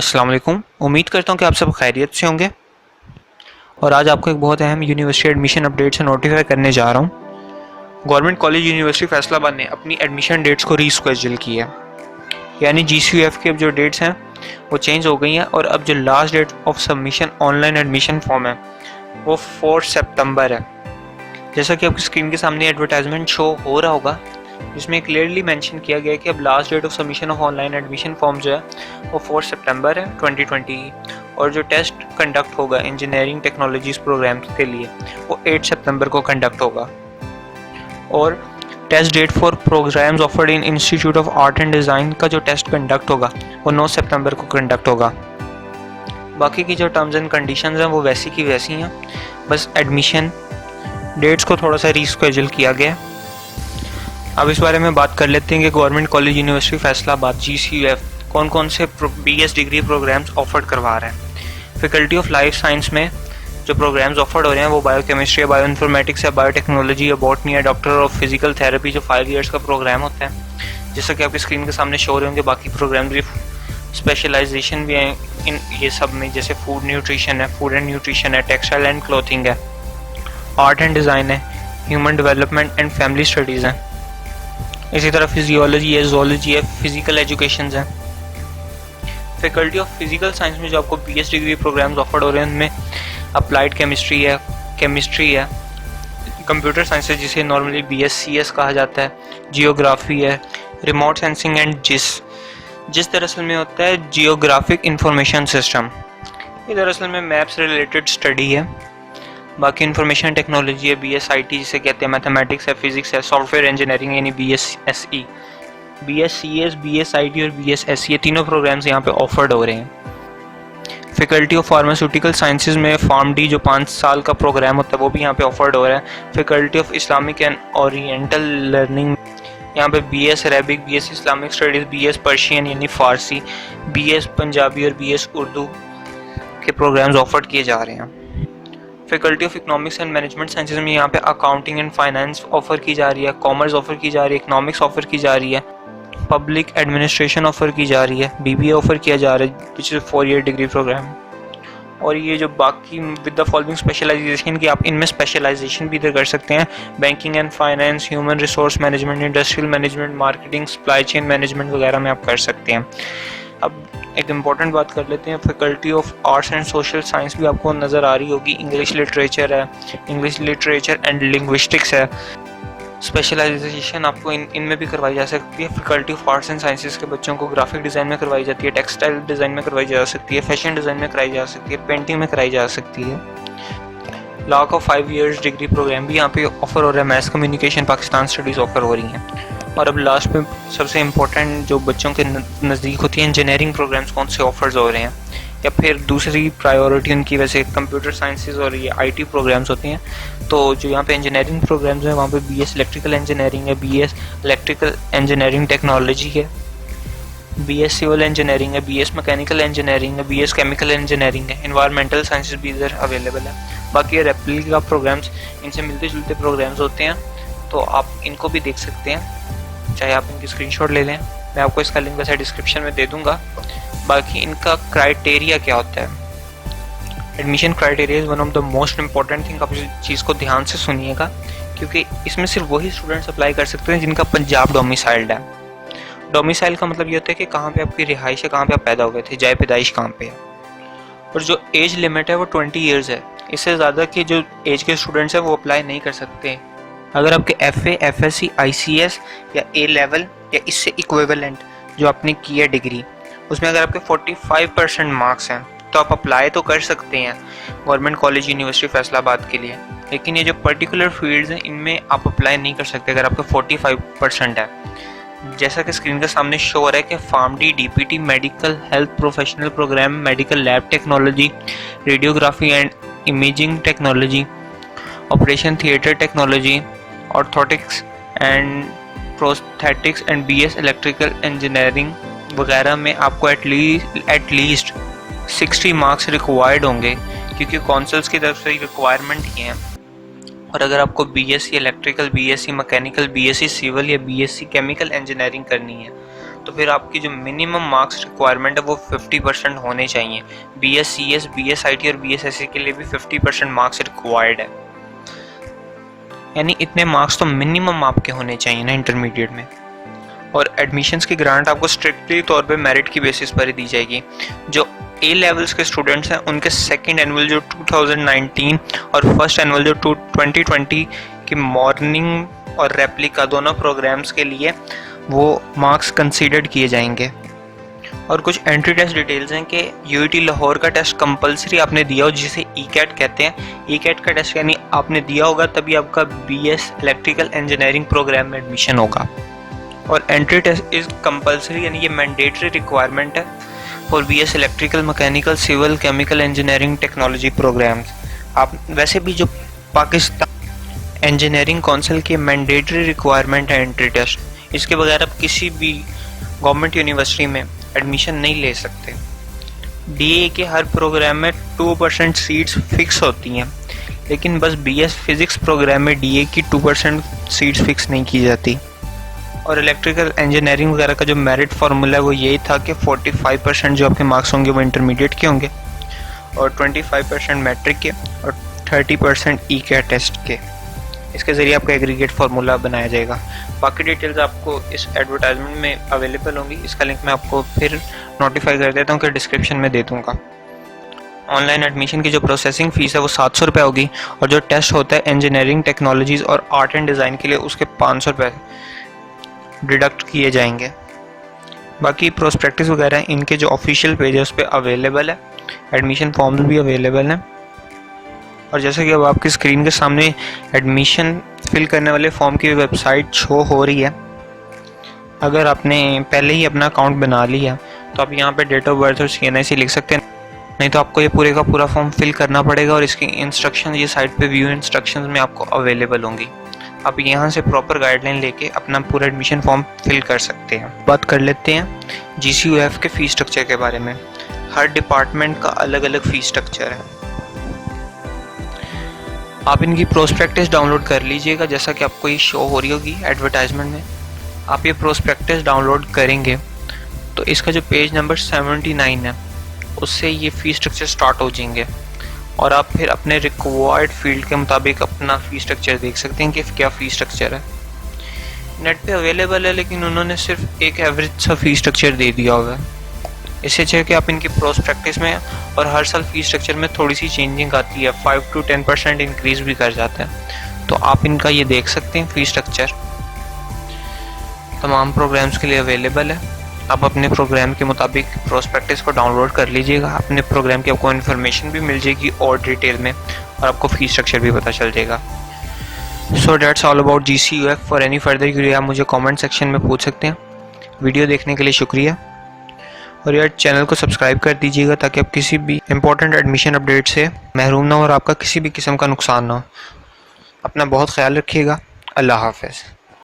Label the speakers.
Speaker 1: अस्सलाम वालेकुम। उम्मीद करता हूँ कि आप सब खैरियत से होंगे और आज आपको एक बहुत अहम यूनिवर्सिटी एडमिशन अपडेट से नोटिफाई करने जा रहा हूँ। गवर्नमेंट कॉलेज यूनिवर्सिटी फैसलाबाद ने अपनी एडमिशन डेट्स को रीस्केड्यूल किया है, यानी GCUF के जो डेट्स हैं वो चेंज हो गई हैं और अब जो last date of submission online admission form है वो 4 सितंबर है। जैसा कि आपकी स्क्रीन के सामने एडवर्टाइजमेंट शो हो रहा होगा, जिसमें क्लियरली मेंशन किया गया है कि अब last date of submission of online admission form जो है वो 4 सितंबर है 2020 और जो टेस्ट कंडक्ट होगा इंजीनियरिंग टेक्नोलॉजीज प्रोग्राम्स के लिए वो 8 सितंबर को कंडक्ट होगा और test date for programs offered in institute of art and design का जो टेस्ट कंडक्ट होगा वो 9 सितंबर को कंडक्ट होगा। बाकी की जो टर्म्स एंड कंडीशंस हैं वो वैसी की वैसी हैं, बस एडमिशन डेट्स को थोड़ा सा रीस्केड्यूल किया गया। अब इस बारे में बात कर लेते हैं कि government college university Faisalabad GCUF कौन कौन से BS डिग्री प्रोग्राम्स ऑफर्ड करवा रहे हैं। फैकल्टी ऑफ लाइफ साइंस में जो प्रोग्राम्स ऑफर्ड हो रहे हैं वो बायोकेमिस्ट्री है, बायोइन्फॉर्मेटिक्स है, बायोटेक्नोलॉजी है, बॉटनी है, डॉक्टर ऑफ फिजिकल थेरेपी जो 5 ईयर्स का प्रोग्राम होता है। जैसा कि आपकी स्क्रीन के सामने शो हो रहे होंगे, बाकी प्रोग्राम्स भी स्पेशलाइजेशन भी हैं इन ये सब में, जैसे फूड न्यूट्रिशन है, फूड एंड न्यूट्रिशन है, टेक्सटाइल एंड क्लोथिंग है, आर्ट एंड डिज़ाइन है, human development and family studies हैं। इसी तरह फिजियोलॉजी है, जोलॉजी है, फिजिकल एजुकेशन है। फैकल्टी ऑफ फिजिकल साइंस में जो आपको BS डिग्री प्रोग्राम्स ऑफर्ड हो रहे हैं उनमें अप्लाइड केमिस्ट्री है, कंप्यूटर साइंस है जिसे नॉर्मली BScs कहा जाता है, जियोग्राफी है, रिमोट सेंसिंग एंड जिस दरअसल में होता है जियोग्राफिक इंफॉर्मेशन सिस्टम। ये दरअसल में मैप से रिलेटेड स्टडी है। बाकी इंफॉर्मेशन टेक्नोलॉजी है, BSIT जिसे कहते हैं, मैथमेटिक्स है, फिजिक्स है, सॉफ्टवेयर इंजीनियरिंग यानी BSSE, BScs, BSIT और BSSE ये तीनों प्रोग्राम्स यहाँ पे ऑफर्ड हो रहे हैं। फैकल्टी ऑफ फार्मास्यूटिकल साइंसिस में PharmD जो 5 साल का प्रोग्राम होता है वो भी यहाँ पे ऑफर्ड हो रहा है। Faculty of Islamic and oriental learning यहाँ पे BS Arabic, BS Islamic studies, BS Persian यानी फ़ारसी, BS पंजाबी और BS उर्दू के प्रोग्राम्स ऑफर्ड किए जा रहे हैं। Faculty of economics and management sciences में यहाँ पे अकाउंटिंग एंड फाइनेंस ऑफर की जा रही है, कॉमर्स ऑफर की जा रही है, इकोनॉमिक्स ऑफर की जा रही है, पब्लिक एडमिनिस्ट्रेशन ऑफर की जा रही है, BBA ऑफर किया जा रहा है which is 4 year degree program. और ये जो बाकी विद द फॉलोइंग स्पेशलाइजेशन की आप इनमें स्पेशलाइजेशन भी इधर कर सकते हैं, banking and finance, human resource management, industrial management, marketing, supply chain management वगैरह में आप कर सकते हैं। अब एक इम्पॉर्टेंट बात कर लेते हैं, faculty of arts and social science भी आपको नज़र आ रही होगी। इंग्लिश लिटरेचर है, इंग्लिश लिटरेचर एंड लिंग्विस्टिक्स है। स्पेशलाइजेशन आपको इनमें भी करवाई जा सकती है। Faculty of arts and sciences के बच्चों को ग्राफिक डिज़ाइन में करवाई जाती है, टेक्सटाइल डिज़ाइन में करवाई जा सकती है, फैशन डिज़ाइन में कराई जा सकती है, पेंटिंग में कराई जा सकती है। लॉ का 5 ईयर्स डिग्री प्रोग्राम भी यहाँ पे ऑफर हो रहा है। Math communication Pakistan studies offer हो रही हैं। और अब लास्ट में सबसे इम्पोर्टेंट जो बच्चों के नज़दीक होती है, इंजीनियरिंग प्रोग्राम्स कौन से ऑफर्स हो रहे हैं, या फिर दूसरी प्रायोरिटी उनकी वैसे कंप्यूटर साइंसेज और ये IT प्रोग्राम्स होती हैं। तो जो यहाँ पे इंजीनियरिंग प्रोग्राम्स हैं वहाँ पे BS इलेक्ट्रिकल इंजीनियरिंग है, BS इलेक्ट्रिकल इंजीनियरिंग टेक्नोलॉजी है, BS सिविल इंजीनियरिंग है, BS मैकेनिकल इंजीनियरिंग है, BS केमिकल इंजीनियरिंग है, इन्वायरमेंटल साइंसेज भी इधर अवेलेबल है। बाकी ये रेप्लिका प्रोग्राम्स इनसे मिलते जुलते प्रोग्राम्स होते हैं, तो आप इनको भी देख सकते हैं, चाहे आप इनकी स्क्रीनशॉट ले लें। मैं आपको इसका लिंक वैसे डिस्क्रिप्शन में दे दूँगा। बाकी इनका क्राइटेरिया क्या होता है, admission criteria is one of the most important thing. आप इस चीज़ को ध्यान से सुनिएगा, क्योंकि इसमें सिर्फ वही स्टूडेंट्स अप्लाई कर सकते हैं जिनका पंजाब डोमिसाइल्ड है। डोमिसाइल का मतलब ये होता है कि कहाँ पे आपकी रिहाइश है, कहाँ पे आप पैदा हुए थे, जाए पैदाइश कहाँ पे है। और जो एज लिमिट है वो 20 ईयर्स है। इससे ज़्यादा के जो एज के स्टूडेंट्स हैं वो अप्लाई नहीं कर सकते। अगर आपके FA, FSC, ICS या A लेवल या इससे इक्विवेलेंट जो आपने की है डिग्री, उसमें अगर आपके 45% मार्क्स हैं तो आप अप्लाई तो कर सकते हैं गवर्नमेंट कॉलेज यूनिवर्सिटी फैसलाबाद के लिए, लेकिन ये जो पर्टिकुलर फील्ड्स हैं इनमें आप अप्लाई नहीं कर सकते अगर आपका 45% है। जैसा कि स्क्रीन के सामने शो हो रहा है कि PharmD, DPT, medical health professional program, medical lab technology, radiography and imaging technology, operation theatre technology, orthotics and prosthetics and BS electrical engineering वगैरह में आपको एटलीस्ट 60 मार्क्स रिक्वायर्ड होंगे, क्योंकि कौंसल्स की तरफ से रिक्वायरमेंट ही है। और अगर आपको BSc electrical, BSc mechanical, BSc civil या BSc केमिकल इंजीनियरिंग करनी है तो फिर आपकी जो मिनिमम मार्क्स रिक्वायरमेंट है वो 50% होने चाहिए। BS CS, BS IT और BS SC के लिए भी 50% मार्क्स रिक्वायर्ड है, यानी इतने मार्क्स तो मिनिमम आपके होने चाहिए ना इंटरमीडिएट में। और एडमिशन्स की ग्रांट आपको स्ट्रिक्टली तौर पे मेरिट की बेसिस पर ही दी जाएगी। जो A लेवल्स के स्टूडेंट्स हैं उनके सेकंड एनुअल जो 2019 और फर्स्ट एनुअल जो 2020 की मॉर्निंग और रेप्लिका दोनों प्रोग्राम्स के लिए वो मार्क्स कंसीडर्ड किए जाएंगे। और कुछ एंट्री टेस्ट डिटेल्स हैं कि UET लाहौर का टेस्ट कंपलसरी आपने दिया हो, जिसे ECAT कहते हैं। ECAT का टेस्ट यानी आपने दिया होगा तभी आपका BS इलेक्ट्रिकल इंजीनियरिंग प्रोग्राम में एडमिशन होगा। और एंट्री टेस्ट इज कंपलसरी यानी ये मैंडेटरी रिक्वायरमेंट है for BS electrical, mechanical, civil, chemical engineering technology programs. आप वैसे भी जो पाकिस्तान इंजीनियरिंग काउंसिल की मैंडेटरी रिक्वायरमेंट है एंट्री टेस्ट, इसके बगैर आप किसी भी गवर्नमेंट यूनिवर्सिटी में एडमिशन नहीं ले सकते। DA के हर प्रोग्राम में 2% सीट्स फिक्स होती हैं, लेकिन बस BS फिजिक्स प्रोग्राम में DA की 2% सीट्स फिक्स नहीं की जाती। और इलेक्ट्रिकल इंजीनियरिंग वगैरह का जो मेरिट फार्मूला है वो यही था कि 45% जो आपके मार्क्स होंगे वो इंटरमीडिएट के होंगे, और 25% मैट्रिक के, और 30% ECAT टेस्ट के। इसके ज़रिए आपका एग्रीगेट फार्मूला बनाया जाएगा। बाकी डिटेल्स आपको इस एडवर्टाइजमेंट में अवेलेबल होंगी। इसका लिंक मैं आपको फिर नोटिफाई कर देता हूँ कि डिस्क्रिप्शन में दे दूँगा। ऑनलाइन एडमिशन की जो प्रोसेसिंग फ़ीस है वो 700 रुपये होगी, और जो टेस्ट होता है इंजीनियरिंग टेक्नोलॉजीज़ और आर्ट एंड डिज़ाइन के लिए उसके 500 रुपये डिडक्ट किए जाएंगे। बाकी प्रोस्पेक्टिस वगैरह इनके जो ऑफिशियल पेज है उस पर अवेलेबल है, एडमिशन फॉर्म्स भी अवेलेबल हैं। और जैसे कि अब आपकी स्क्रीन के सामने एडमिशन फिल करने वाले फॉर्म की वेबसाइट शो हो रही है। अगर आपने पहले ही अपना अकाउंट बना लिया तो आप यहाँ पे डेट ऑफ बर्थ और CNIC लिख सकते हैं, नहीं तो आपको ये पूरे का पूरा फॉर्म फिल करना पड़ेगा। और इसकी इंस्ट्रक्शन ये साइट पे व्यू इंस्ट्रक्शंस में आपको अवेलेबल होंगी। आप यहाँ से प्रॉपर गाइडलाइन लेके अपना पूरा एडमिशन फॉर्म फिल कर सकते हैं। बात कर लेते हैं GCUF के फ़ीस स्ट्रक्चर के बारे में। हर डिपार्टमेंट का अलग अलग फ़ीस स्ट्रक्चर है। आप इनकी प्रोस्पेक्टिस डाउनलोड कर लीजिएगा, जैसा कि आपको ये शो हो रही होगी एडवर्टाइजमेंट में। आप ये प्रोस्पेक्टिस डाउनलोड करेंगे तो इसका जो पेज नंबर 79 है उससे ये फ़ीस स्ट्रक्चर स्टार्ट हो जाएंगे, और आप फिर अपने रिक्वायर्ड फील्ड के मुताबिक अपना फ़ीस स्ट्रक्चर देख सकते हैं कि क्या फ़ीस स्ट्रक्चर है। नेट पे अवेलेबल है, लेकिन उन्होंने सिर्फ एक एवरेज सा फ़ीस स्ट्रक्चर दे दिया हुआ है। इससे चाहिए कि आप इनकी प्रोस्पेक्टिस में और हर साल फ़ीस स्ट्रक्चर में थोड़ी सी चेंजिंग आती है, 5 to 10% इंक्रीज़ भी कर जाता है। तो आप इनका ये देख सकते हैं फ़ीस स्ट्रक्चर तमाम प्रोग्राम्स के लिए अवेलेबल है। आप अपने प्रोग्राम के मुताबिक प्रोस्पेक्टिस को डाउनलोड कर लीजिएगा। अपने प्रोग्राम की आपको इन्फॉर्मेशन भी मिल जाएगी और डिटेल में, और आपको फ़ीस स्ट्रक्चर भी पता चल जाएगा। So that's all about GCUF। For any further query आप मुझे कमेंट सेक्शन में पूछ सकते हैं। वीडियो देखने के लिए शुक्रिया, और यार चैनल को सब्सक्राइब कर दीजिएगा ताकि आप किसी भी इंपॉर्टेंट एडमिशन अपडेट से महरूम ना हो और आपका किसी भी किस्म का नुकसान ना हो। अपना बहुत ख्याल रखिएगा। अल्लाह हाफ़िज़।